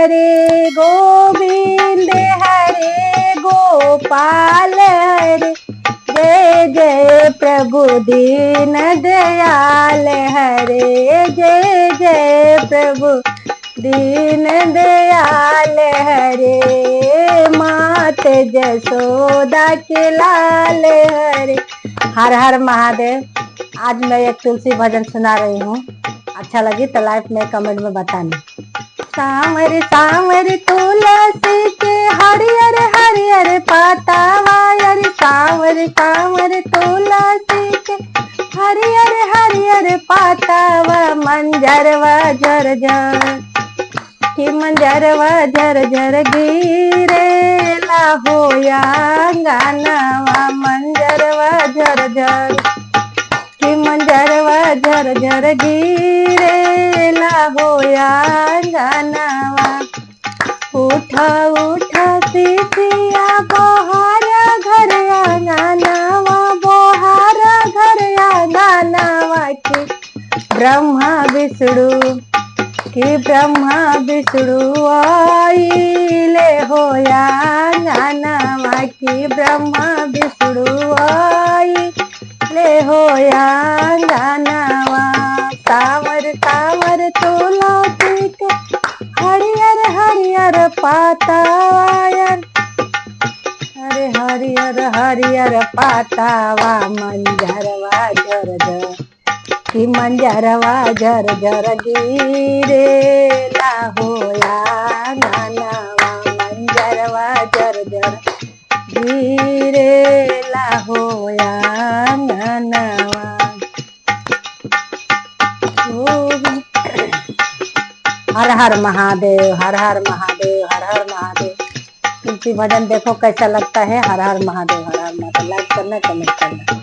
हरे गोविंद हरे गोपाल हरे जय जय प्रभु दीन दयाल हरे जय जय प्रभु दीन दयाल हरे मात जसोदा के लाल हरे। हर हर महादेव। आज मैं एक तुलसी भजन सुना रही हूँ, अच्छा लगी तो लाइफ में कमेंट में बताना। सांवर सांवर तुलसी के हरियर हरियर पातावा, अरे सांवर सांवर तुलसी के हरियर हरियर पातावा, मंजरवा झर झर कि मंजरवा झर झर गिरे ला होया गानावा, मंजरवा झर झर कि मंजरवा झर झर गिरे ला होया गानावा। उठा उठा सीतिया बोहार घर गानावा, बोहार घर गानावा की ब्रह्मा विष्णु कि ब्रह्मा विष्णु आइले होया गानावा की ब्रह्मा विष्णु आइले होया गानावा। सांवर सांवर तुलसी के हरियर हरियर पातावा, अरे हरियर हरियर पातावा, मंजरवा झर झर कि मंजरवा झर झर गिरे ला होया गानावा, मंजरवा झर झर गिरे ला होया गानावा। हर हर महादेव, हर हर महादेव, हर हर महादेव। तुलसी भजन देखो कैसा लगता है। हर हर महादेव, हर हर महादेव। लाइक करना, कमेंट करना।